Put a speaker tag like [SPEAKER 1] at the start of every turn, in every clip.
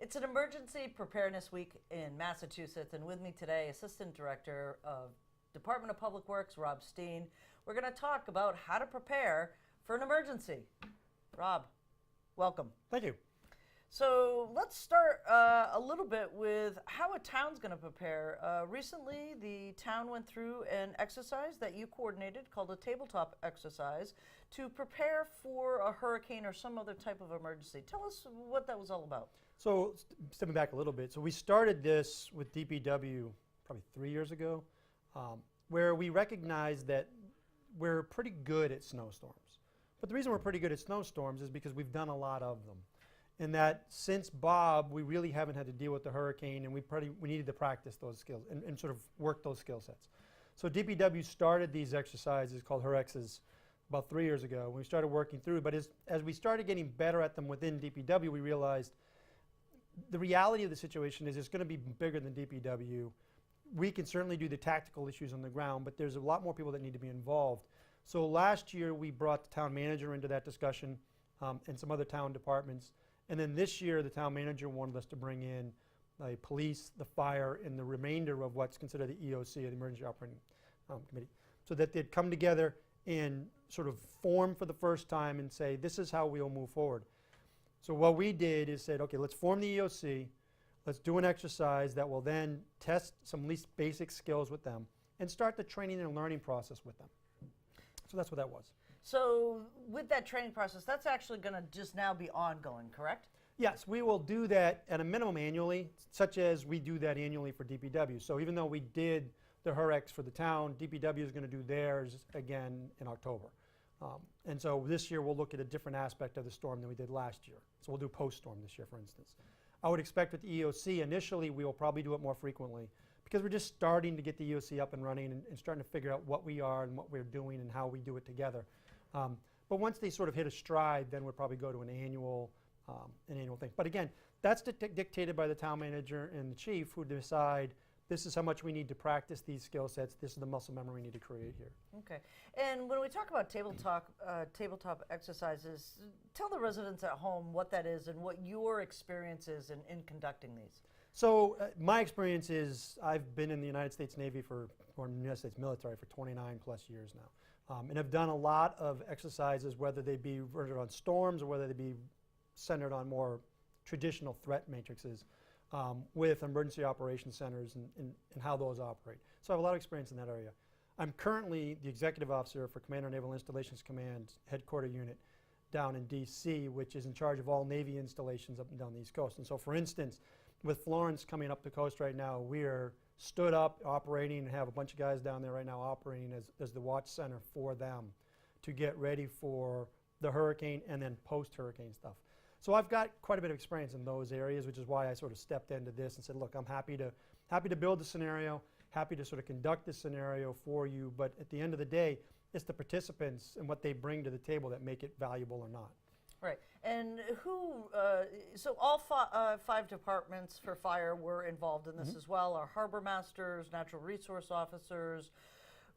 [SPEAKER 1] It's an emergency preparedness week in Massachusetts, and with me today, Assistant Director of Department of Public Works, Rob Steen. We're going to talk about how to prepare for an emergency. Rob, welcome.
[SPEAKER 2] Thank you.
[SPEAKER 1] So let's start a little bit with how a town's going to prepare. Recently, the town went through an exercise that you coordinated called a tabletop exercise to prepare for a hurricane or some other type of emergency. Tell us what that was all about.
[SPEAKER 2] So stepping back a little bit, so we started this with DPW probably 3 years ago, where we recognized that we're pretty good at snowstorms. But the reason we're pretty good at snowstorms is because we've done a lot of them. And that since Bob, we really haven't had to deal with the hurricane, and we needed to practice those skills and sort of work those skill sets. So DPW started these exercises called HEREXs about 3 years ago. We started working through, but as we started getting better at them within DPW, we realized the reality of the situation is it's going to be bigger than DPW. We can certainly do the tactical issues on the ground, but there's a lot more people that need to be involved. So last year we brought the town manager into that discussion and some other town departments. And then this year the town manager wanted us to bring in the police, the fire, and the remainder of what's considered the EOC, the Emergency Operating Committee, so that they'd come together and sort of form for the first time and say, this is how we'll move forward. So what we did is said, okay, let's form the EOC, let's do an exercise that will then test some least basic skills with them and start the training and learning process with them. So that's what that was.
[SPEAKER 1] So with that training process, that's actually going to just now be ongoing, correct?
[SPEAKER 2] Yes, we will do that at a minimum annually, such as we do that annually for DPW. So even though we did the HEREX for the town, DPW is going to do theirs again in October. And so this year we'll look at a different aspect of the storm than we did last year. So we'll do post-storm this year, for instance. I would expect with the EOC, initially we will probably do it more frequently because we're just starting to get the EOC up and running and starting to figure out what we are and what we're doing and how we do it together. But once they sort of hit a stride, then we'll probably go to an annual thing. But again, that's dictated by the town manager and the chief, who decide this is how much we need to practice these skill sets. This is the muscle memory we need to create here.
[SPEAKER 1] Okay. And when we talk about tabletop exercises, tell the residents at home what that is and what your experience is in conducting these.
[SPEAKER 2] So my experience is I've been in the United States Navy or in the United States military for 29 plus years now. And I've done a lot of exercises, whether they be centered on storms or whether they be centered on more traditional threat matrices with emergency operations centers and how those operate. So I have a lot of experience in that area. I'm currently the executive officer for Commander Naval Installations Command Headquarter Unit down in DC, which is in charge of all Navy installations up and down the East Coast. And so for instance, with Florence coming up the coast right now, we are stood up operating and have a bunch of guys down there right now operating as the watch center for them to get ready for the hurricane and then post-hurricane stuff. So I've got quite a bit of experience in those areas, which is why I sort of stepped into this and said, look, I'm happy to build the scenario, happy to sort of conduct this scenario for you, but at the end of the day, it's the participants and what they bring to the table that make it valuable or not.
[SPEAKER 1] Right. And so all five departments for fire were involved in this as well, our harbor masters, natural resource officers.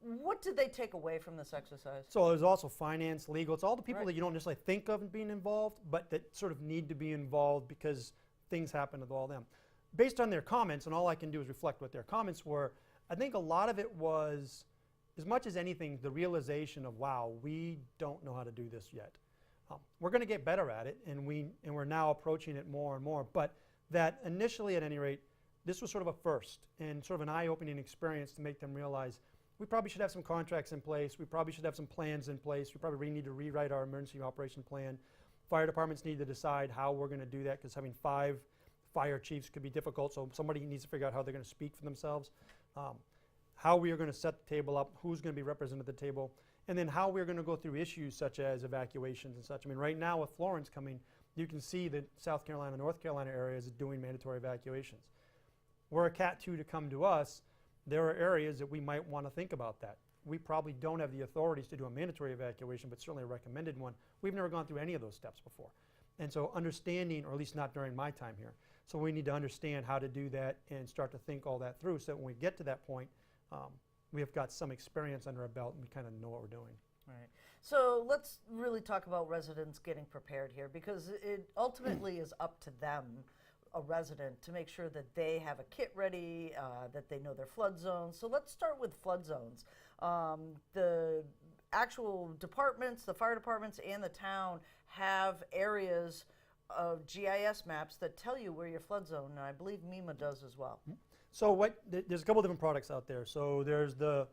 [SPEAKER 1] What did they take away from this exercise?
[SPEAKER 2] So there's also finance, legal. It's all the people that you don't necessarily think of being involved, but that sort of need to be involved because things happen with all them. Based on their comments, and all I can do is reflect what their comments were, I think a lot of it was, as much as anything, the realization of, wow, we don't know how to do this yet. We're going to get better at it, and we're now approaching it more and more. But that initially, at any rate, this was sort of a first and sort of an eye-opening experience to make them realize we probably should have some contracts in place. We probably should have some plans in place. We probably need to rewrite our emergency operation plan. Fire departments need to decide how we're going to do that because having 5 fire chiefs could be difficult. So somebody needs to figure out how they're going to speak for themselves, how we are going to set the table up, who's going to be represented at the table, and then how we're going to go through issues such as evacuations and such. I mean, right now with Florence coming, you can see that South Carolina, North Carolina areas are doing mandatory evacuations. We're a Cat 2 to come to us. There are areas that we might want to think about that. We probably don't have the authorities to do a mandatory evacuation, but certainly a recommended one. We've never gone through any of those steps before. And so understanding, or at least not during my time here, so we need to understand how to do that and start to think all that through so that when we get to that point, we have got some experience under our belt and we kind of know what we're doing.
[SPEAKER 1] Right. So let's really talk about residents getting prepared here, because it ultimately is up to them a resident to make sure that they have a kit ready, that they know their flood zones. So let's start with flood zones. The actual departments, the fire departments and the town have areas of GIS maps that tell you where your flood zone, and I believe MEMA does as well.
[SPEAKER 2] So there's a couple different products out there. So there's the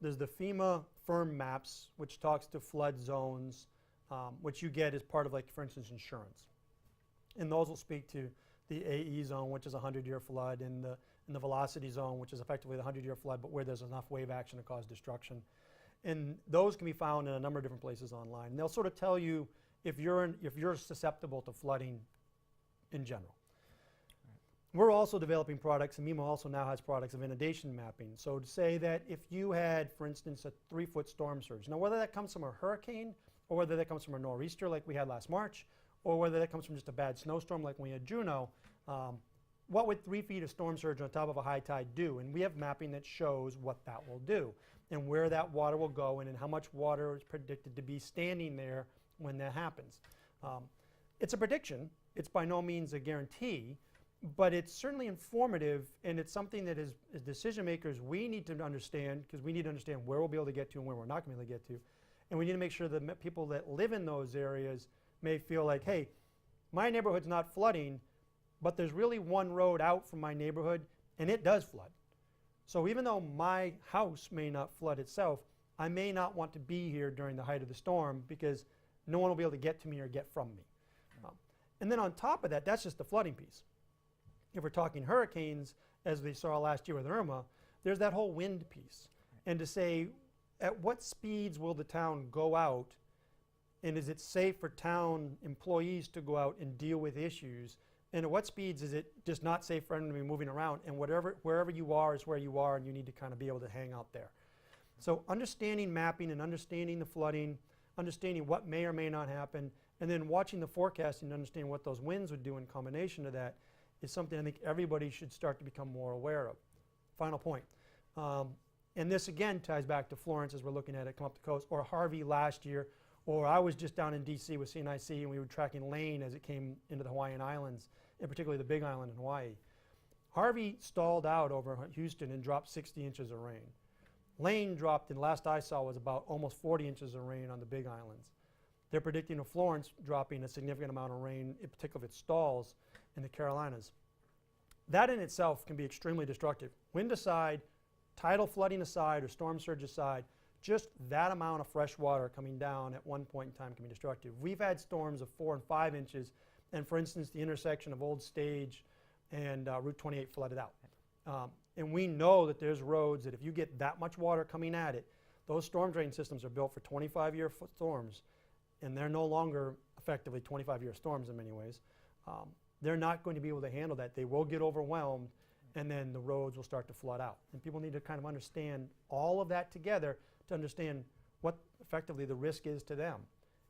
[SPEAKER 2] FEMA firm maps, which talks to flood zones, which you get as part of, like, for instance, insurance. And those will speak to the AE zone, which is a 100-year flood, and the velocity zone, which is effectively the 100-year flood, but where there's enough wave action to cause destruction. And those can be found in a number of different places online. And they'll sort of tell you if you're susceptible to flooding in general. We're also developing products, and MEMA also now has products of inundation mapping. So to say that if you had, for instance, a 3-foot storm surge, now whether that comes from a hurricane or whether that comes from a nor'easter like we had last March, or whether that comes from just a bad snowstorm like we had Juno, what would 3 feet of storm surge on top of a high tide do? And we have mapping that shows what that will do and where that water will go and how much water is predicted to be standing there when that happens. It's a prediction. It's by no means a guarantee, but it's certainly informative, and it's something that as decision makers we need to understand, because we need to understand where we'll be able to get to and where we're not going to be able to get to. And we need to make sure that people that live in those areas may feel like, hey, my neighborhood's not flooding, but there's really one road out from my neighborhood, and it does flood. So even though my house may not flood itself, I may not want to be here during the height of the storm because no one will be able to get to me or get from me. And then on top of that, that's just the flooding piece. If we're talking hurricanes, as we saw last year with Irma, there's that whole wind piece. And to say, at what speeds will the town go out, and is it safe for town employees to go out and deal with issues, and at what speeds is it just not safe for anyone to be moving around, and wherever you are is where you are, and you need to kind of be able to hang out there. So understanding mapping and understanding the flooding, understanding what may or may not happen, and then watching the forecasting to understand what those winds would do in combination to that is something I think everybody should start to become more aware of. Final point. And this again ties back to Florence as we're looking at it come up the coast, or Harvey last year, or I was just down in DC with CNIC and we were tracking Lane as it came into the Hawaiian Islands, and particularly the Big Island in Hawaii. Harvey stalled out over Houston and dropped 60 inches of rain. Lane dropped, and last I saw was about almost 40 inches of rain on the Big Islands. They're predicting a Florence dropping a significant amount of rain, in particular if it stalls, in the Carolinas. That in itself can be extremely destructive. Wind aside, tidal flooding aside, or storm surge aside, just that amount of fresh water coming down at one point in time can be destructive. We've had storms of 4 and 5 inches, and for instance, the intersection of Old Stage and Route 28 flooded out. And we know that there's roads that if you get that much water coming at it, those storm drain systems are built for 25-year storms, and they're no longer effectively 25-year storms in many ways. They're not going to be able to handle that. They will get overwhelmed, and then the roads will start to flood out. And people need to kind of understand all of that together to understand what effectively the risk is to them.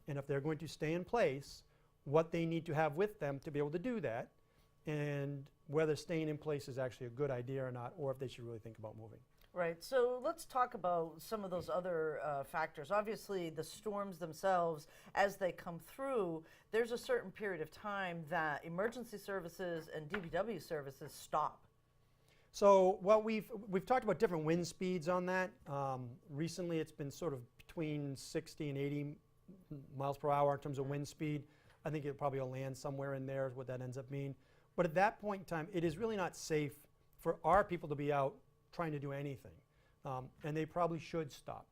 [SPEAKER 2] And if they're going to stay in place, what they need to have with them to be able to do that, and whether staying in place is actually a good idea or not, or if they should really think about moving.
[SPEAKER 1] Right, so let's talk about some of those other factors. Obviously, the storms themselves, as they come through, there's a certain period of time that emergency services and DPW services stop.
[SPEAKER 2] So we've talked about different wind speeds on that. Recently, it's been sort of between 60 and 80 miles per hour in terms of wind speed. I think it probably will land somewhere in there is what that ends up being. But at that point in time, it is really not safe for our people to be out trying to do anything. And they probably should stop.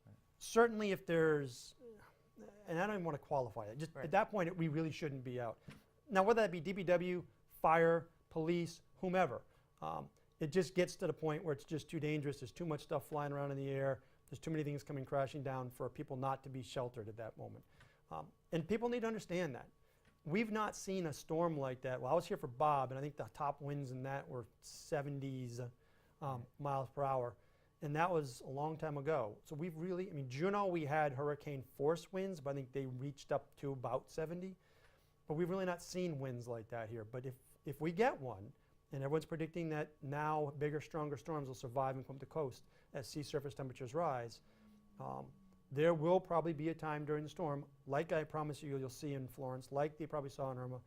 [SPEAKER 2] Right. Certainly if there's, and I don't even want to qualify it, just right. At that point we really shouldn't be out. Now whether that be DPW, fire, police, whomever, it just gets to the point where it's just too dangerous, there's too much stuff flying around in the air, there's too many things coming crashing down for people not to be sheltered at that moment. And people need to understand that. We've not seen a storm like that. Well, I was here for Bob, and I think the top winds in that were 70s miles per hour, and that was a long time ago. So we've really, I mean, Juno we had hurricane force winds, but I think they reached up to about 70. But we've really not seen winds like that here. But if we get one, and everyone's predicting that now bigger, stronger storms will survive and come to the coast as sea surface temperatures rise, there will probably be a time during the storm, like I promise you you'll see in Florence, like they probably saw in Irma,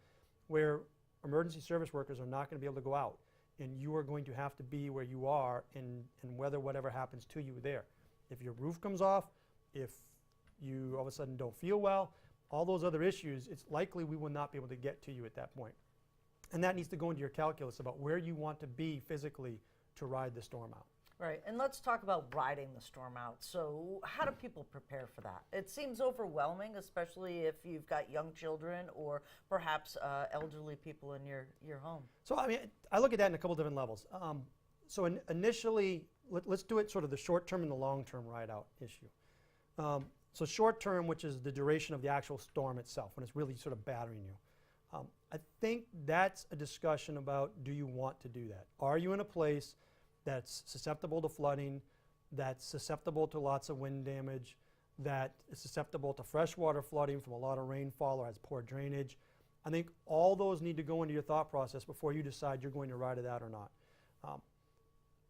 [SPEAKER 2] where emergency service workers are not going to be able to go out, and you are going to have to be where you are and weather whatever happens to you there. If your roof comes off, if you all of a sudden don't feel well, all those other issues, it's likely we will not be able to get to you at that point. And that needs to go into your calculus about where you want to be physically to ride the storm out.
[SPEAKER 1] Right, and let's talk about riding the storm out. So how do people prepare for that? It seems overwhelming, especially if you've got young children or perhaps elderly people in your home.
[SPEAKER 2] So I mean, I look at that in a couple different levels. Initially, let's do it sort of the short term and the long term ride out issue. So short term, which is the duration of the actual storm itself, when it's really sort of battering you. I think that's a discussion about, do you want to do that? Are you in a place that's susceptible to flooding, that's susceptible to lots of wind damage, that is susceptible to freshwater flooding from a lot of rainfall or has poor drainage? I think all those need to go into your thought process before you decide you're going to ride it out or not.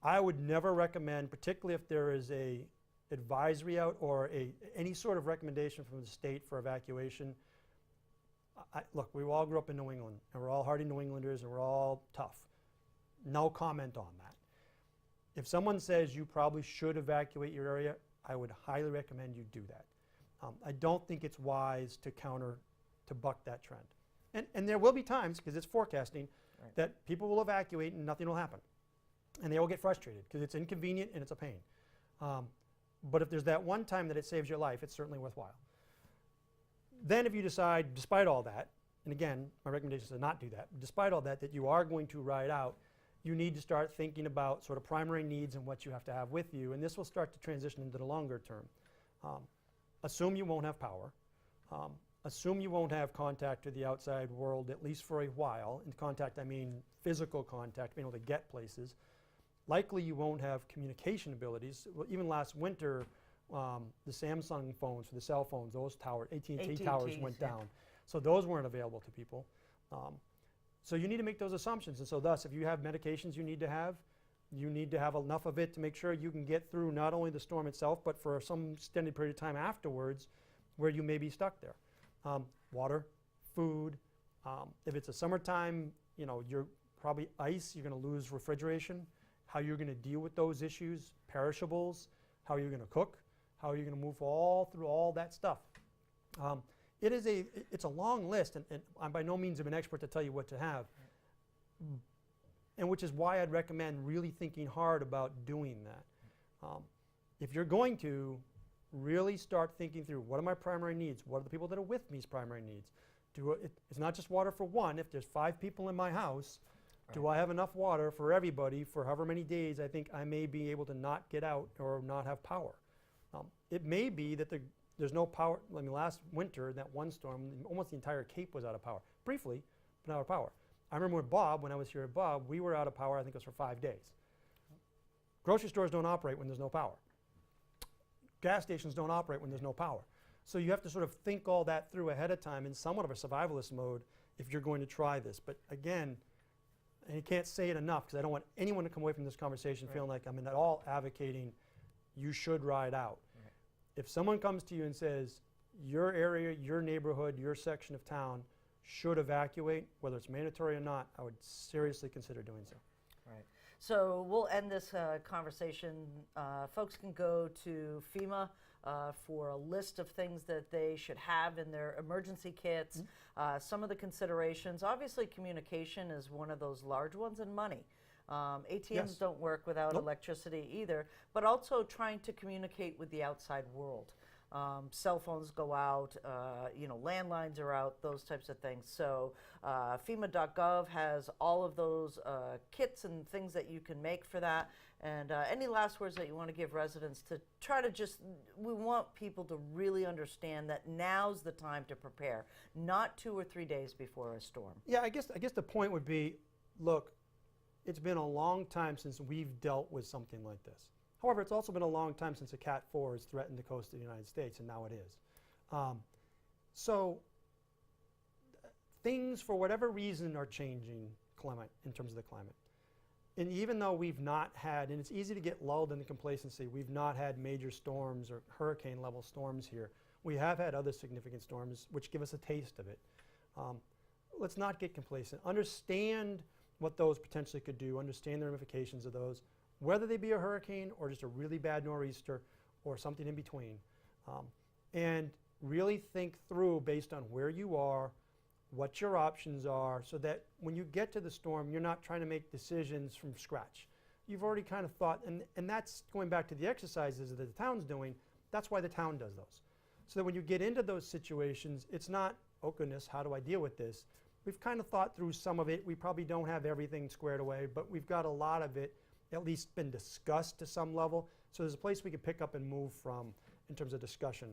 [SPEAKER 2] I would never recommend, particularly if there is a advisory out or any sort of recommendation from the state for evacuation. Look, we all grew up in New England, and we're all hardy New Englanders, and we're all tough. No comment on that. If someone says you probably should evacuate your area, I would highly recommend you do that. I don't think it's wise to buck that trend. And there will be times, because it's forecasting, right, that people will evacuate and nothing will happen. And they will get frustrated because it's inconvenient and it's a pain. But if there's that one time that it saves your life, it's certainly worthwhile. Then if you decide, despite all that, and again, my recommendation is to not do that, despite all that, that you are going to ride out, you need to start thinking about sort of primary needs and what you have to have with you, and this will start to transition into the longer term. Assume you won't have power. Assume you won't have contact with the outside world, at least for a while. In contact, I mean physical contact, being able to get places. Likely you won't have communication abilities. Well, even last winter, the Samsung phones for the cell phones, those towers, AT&T towers went down. So those weren't available to people. So you need to make those assumptions. And so thus, if you have medications you need to have enough of it to make sure you can get through not only the storm itself, but for some extended period of time afterwards where you may be stuck there. Water, food. If it's a summertime, you're probably ice, you're going to lose refrigeration. How you're going to deal with those issues, perishables, how you're going to cook, how you're going to move all through all that stuff. It's a long list, and I'm by no means an expert to tell you what to have, and which is why I'd recommend really thinking hard about doing that. If you're going to really start thinking through, what are my primary needs? What are the people that are with me's primary needs? It's not just water for one. If there's 5 people in my house, right, do I have enough water for everybody for however many days I think I may be able to not get out or not have power? It may be that there's no power. I mean, last winter, that one storm, almost the entire Cape was out of power. Briefly, but out of power. I remember when I was here at Bob, we were out of power, I think it was for 5 days. Grocery stores don't operate when there's no power. Gas stations don't operate when there's no power. So you have to sort of think all that through ahead of time in somewhat of a survivalist mode if you're going to try this. But again, and you can't say it enough because I don't want anyone to come away from this conversation feeling like I'm at all advocating you should ride out. Right. If someone comes to you and says your area, your neighborhood, your section of town should evacuate, whether it's mandatory or not, I would seriously consider doing so.
[SPEAKER 1] Right. So we'll end this conversation. Folks can go to FEMA for a list of things that they should have in their emergency kits. Mm-hmm. Some of the considerations, obviously communication is one of those large ones, and money. ATMs yes. don't work without nope. electricity either, but also trying to communicate with the outside world. Cell phones go out, landlines are out, those types of things. So FEMA.gov has all of those kits and things that you can make for that. And any last words that you want to give residents to try to we want people to really understand that now's the time to prepare, not 2 or 3 days before a storm.
[SPEAKER 2] Yeah, I guess the point would be, look, it's been a long time since we've dealt with something like this. However, it's also been a long time since a Cat 4 has threatened the coast of the United States, and now it is. So things, for whatever reason, are changing in terms of the climate. And even though we've not had, and it's easy to get lulled into complacency, we've not had major storms or hurricane-level storms here. We have had other significant storms which give us a taste of it. let's not get complacent. Understand what those potentially could do, understand the ramifications of those, whether they be a hurricane or just a really bad nor'easter or something in between. And really think through based on where you are, what your options are, so that when you get to the storm, you're not trying to make decisions from scratch. You've already kind of thought, and that's going back to the exercises that the town's doing, that's why the town does those. So that when you get into those situations, it's not, oh goodness, how do I deal with this? We've kind of thought through some of it. We probably don't have everything squared away, but we've got a lot of it at least been discussed to some level. So there's a place we can pick up and move from in terms of discussion.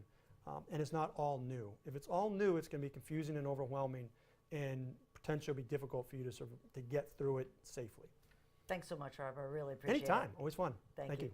[SPEAKER 2] And it's not all new. If it's all new, it's going to be confusing and overwhelming and potentially be difficult for you to get through it safely.
[SPEAKER 1] Thanks so much, Rob. I really appreciate it.
[SPEAKER 2] Anytime. Always fun.
[SPEAKER 1] Thank you.